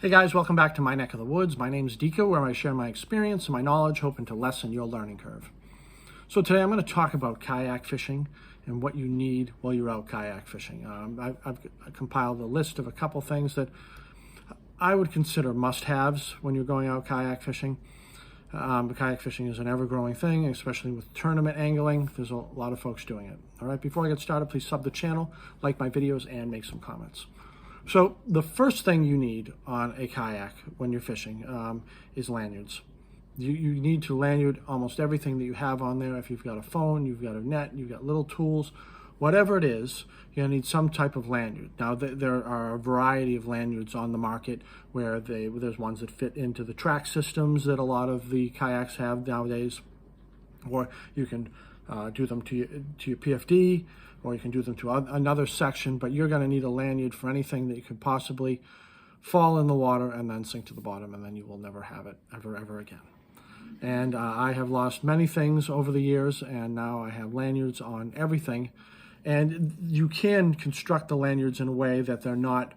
Hey guys, welcome back to my neck of the woods. My name's Deco, where I share my experience and my knowledge, hoping to lessen your learning curve. So today I'm going to talk about kayak fishing and what you need while you're out kayak fishing. I've compiled a list of a couple things that I would consider must-haves when you're going out kayak fishing. Kayak fishing is an ever-growing thing, especially with tournament angling. There's a lot of folks doing it. All right, before I get started, please sub the channel, like my videos, and make some comments. So the first thing you need on a kayak when you're fishing is lanyards. You need to lanyard almost everything that you have on there. If you've got a phone, you've got a net, you've got little tools, whatever it is, you're gonna need some type of lanyard. Now there are a variety of lanyards on the market where there's ones that fit into the track systems that a lot of the kayaks have nowadays, or you can do them to your PFD, or you can do them to another section, but you're gonna need a lanyard for anything that you could possibly fall in the water and then sink to the bottom, and then you will never have it ever again. And I have lost many things over the years, and now I have lanyards on everything. And you can construct the lanyards in a way that they're not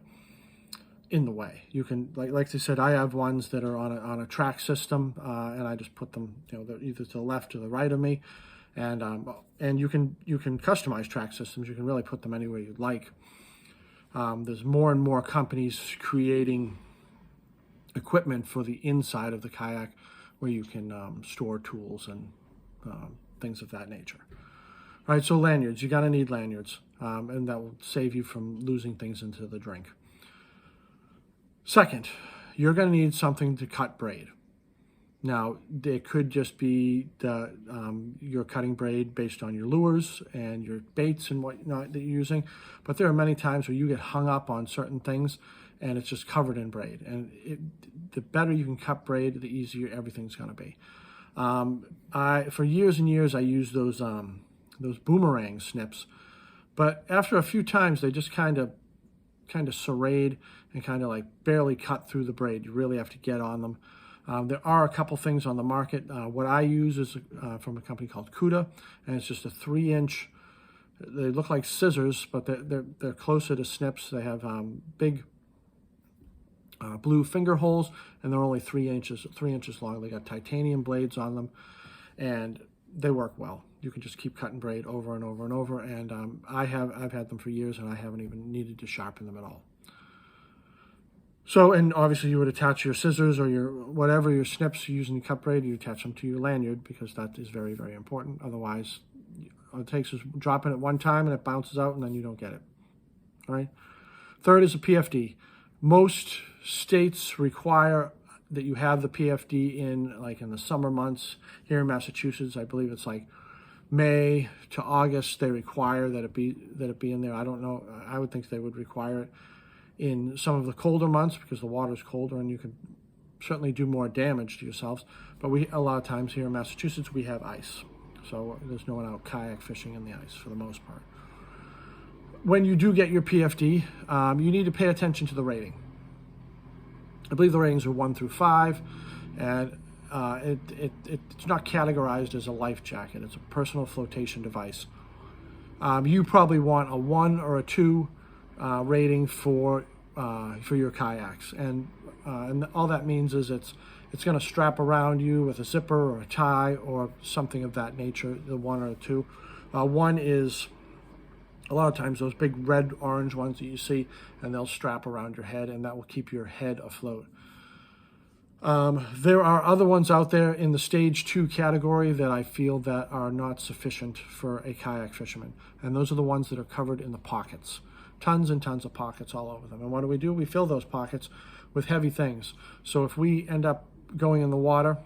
in the way. You can, like I said, I have ones that are on a track system, and I just put them, they're either to the left or the right of me. And you can customize track systems. You can really put them anywhere you'd like. There's more and more companies creating equipment for the inside of the kayak where you can store tools and things of that nature. All right, so lanyards, you gotta need lanyards, and that will save you from losing things into the drink. Second, you're gonna need something to cut braid. Now, it could just be you're cutting braid based on your lures and your baits and whatnot that you're using, but there are many times where you get hung up on certain things and it's just covered in braid. And the better you can cut braid, the easier everything's gonna be. For years and years, I used those boomerang snips, but after a few times, they just kind of serrate and kind of like barely cut through the braid. You really have to get on them. There are a couple things on the market. What I use is from a company called Cuda, and it's just a 3-inch. They look like scissors, but they're closer to snips. They have big blue finger holes, and they're only 3 inches long. They got titanium blades on them, and they work well. You can just keep cutting braid over and over and over. And I've had them for years, and I haven't even needed to sharpen them at all. So, and obviously you would attach your scissors or your snips you're using to cut braid, you attach them to your lanyard, because that is very, very important. Otherwise, all it takes is dropping it one time and it bounces out and then you don't get it. All right. Third is a PFD. Most states require that you have the PFD in the summer months. Here in Massachusetts, I believe it's like May to August. They require that it be in there. I don't know. I would think they would require it in some of the colder months because the water's colder and you can certainly do more damage to yourselves. But a lot of times here in Massachusetts, we have ice. So there's no one out kayak fishing in the ice for the most part. When you do get your PFD, you need to pay attention to the rating. I believe the ratings are 1 through 5, and it's not categorized as a life jacket. It's a personal flotation device. You probably want a 1 or a 2 rating for your kayaks, and all that means is it's going to strap around you with a zipper or a tie or something of that nature. The 1 or the 2. 1 is a lot of times those big red orange ones that you see, and they'll strap around your head, and that will keep your head afloat. There are other ones out there in the stage 2 category that I feel that are not sufficient for a kayak fisherman, and those are the ones that are covered in the pockets. Tons and tons of pockets all over them. And what do? We fill those pockets with heavy things. So if we end up going in the water,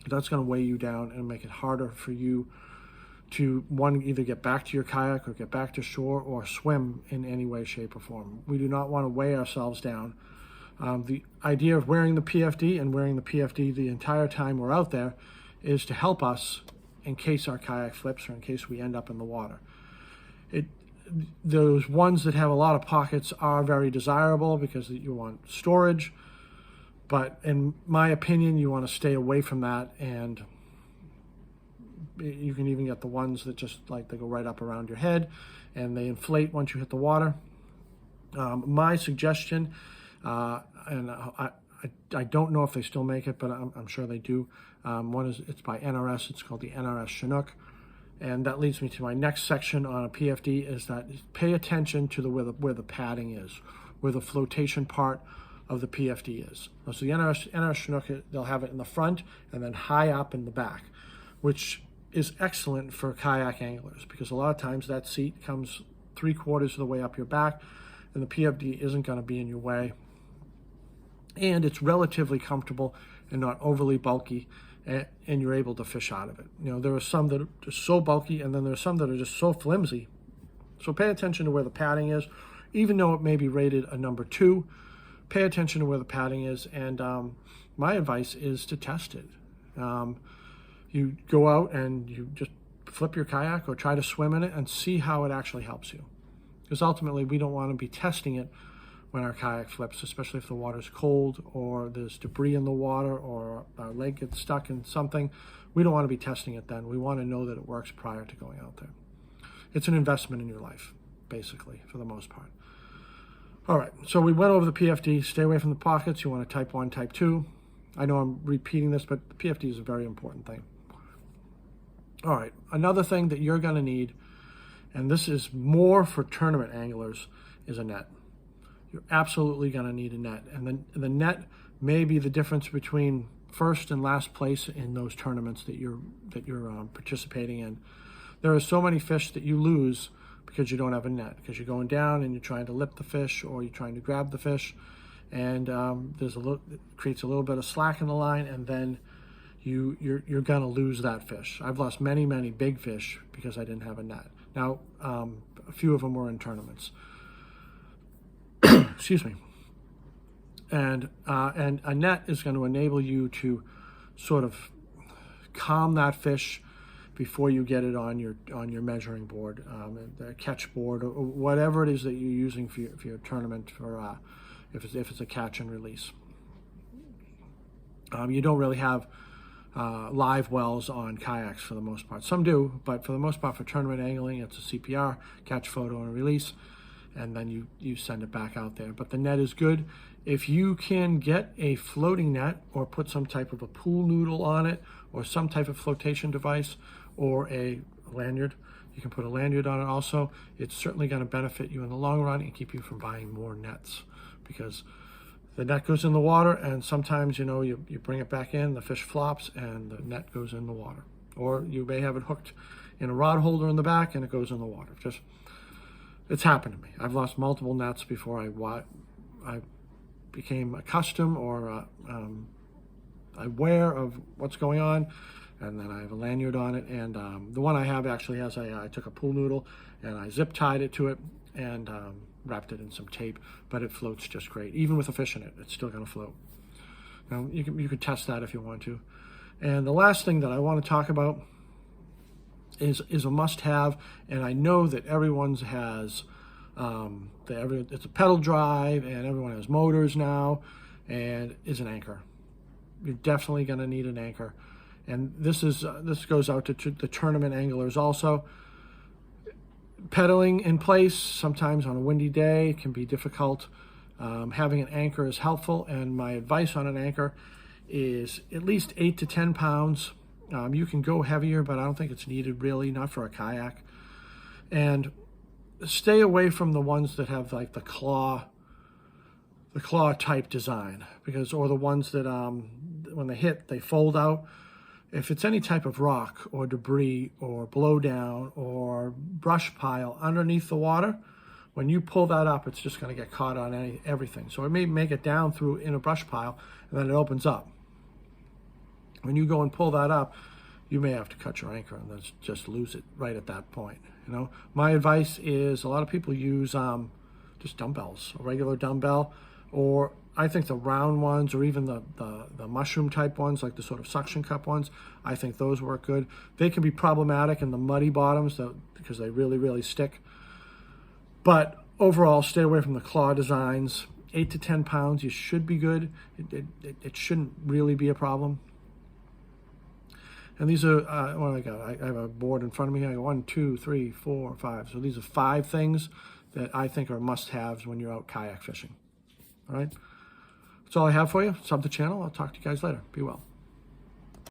that's going to weigh you down and make it harder for you to, either get back to your kayak or get back to shore or swim in any way, shape, or form. We do not want to weigh ourselves down. The idea of wearing the PFD and wearing the PFD the entire time we're out there is to help us in case our kayak flips or in case we end up in the water. Those ones that have a lot of pockets are very desirable because you want storage, but in my opinion, you want to stay away from that. And you can even get the ones that just they go right up around your head and they inflate once you hit the water. My suggestion and I don't know if they still make it, but I'm sure they do. It's by NRS. It's called the NRS Chinook. And that leads me to my next section on a PFD, is that pay attention to where the padding is, where the flotation part of the PFD is. So the NRS Chinook, they'll have it in the front and then high up in the back, which is excellent for kayak anglers, because a lot of times that seat comes 3/4 of the way up your back, and the PFD isn't going to be in your way. And it's relatively comfortable and not overly bulky, and you're able to fish out of it. There are some that are just so bulky, and then there are some that are just so flimsy. So pay attention to where the padding is. Even though it may be rated a number 2, pay attention to where the padding is, and my advice is to test it. You go out and you just flip your kayak or try to swim in it and see how it actually helps you. Because ultimately, we don't want to be testing it when our kayak flips, especially if the water's cold or there's debris in the water or our leg gets stuck in something. We don't want to be testing it then. We want to know that it works prior to going out there. It's an investment in your life, basically, for the most part. All right, so we went over the PFD. Stay away from the pockets. You want a type 1, type 2. I know I'm repeating this, but the PFD is a very important thing. All right, another thing that you're going to need, and this is more for tournament anglers, is a net. You're absolutely going to need a net, and the net may be the difference between first and last place in those tournaments that you're participating in. There are so many fish that you lose because you don't have a net, because you're going down and you're trying to lip the fish or you're trying to grab the fish, and it creates a little bit of slack in the line, and then you're going to lose that fish. I've lost many big fish because I didn't have a net. Now, a few of them were in tournaments. Excuse me. And a net is going to enable you to sort of calm that fish before you get it on your measuring board, the catch board, or whatever it is that you're using for your tournament, for if it's a catch and release. You don't really have live wells on kayaks for the most part. Some do, but for the most part for tournament angling, it's a CPR, catch, photo, and release, and then you send it back out there. But the net is good. If you can get a floating net or put some type of a pool noodle on it or some type of flotation device or a lanyard, you can put a lanyard on it also. It's certainly going to benefit you in the long run and keep you from buying more nets, because the net goes in the water, and sometimes, you bring it back in, the fish flops, and the net goes in the water. Or you may have it hooked in a rod holder in the back, and it goes in the water. It's happened to me. I've lost multiple nets before I became accustomed or aware of what's going on, and then I have a lanyard on it. And the one I have actually has I took a pool noodle and I zip tied it to it and wrapped it in some tape, but it floats just great. Even with a fish in it, it's still going to float. Now, you can test that if you want to. And the last thing that I want to talk about is a must-have, and I know that everyone's has, it's a pedal drive, and everyone has motors now, and is an anchor. You're definitely going to need an anchor. And this goes out to the tournament anglers also. Pedaling in place, sometimes on a windy day, can be difficult. Having an anchor is helpful, and my advice on an anchor is at least 8 to 10 pounds. You can go heavier, but I don't think it's needed really, not for a kayak. And stay away from the ones that have like the claw type design, or the ones that when they hit, they fold out. If it's any type of rock or debris or blowdown or brush pile underneath the water, when you pull that up, it's just going to get caught on everything. So it may make it down through in a brush pile, and then it opens up. When you go and pull that up, you may have to cut your anchor and then just lose it right at that point. My advice is, a lot of people use just dumbbells, a regular dumbbell, or I think the round ones, or even the mushroom type ones, like the sort of suction cup ones, I think those work good. They can be problematic in the muddy bottoms because they really stick. But overall, stay away from the claw designs. 8 to 10 pounds, you should be good. It shouldn't really be a problem. And these are, what do I got? I have a board in front of me. I got 1, 2, 3, 4, 5. So these are 5 things that I think are must-haves when you're out kayak fishing. All right? That's all I have for you. Sub the channel. I'll talk to you guys later. Be well.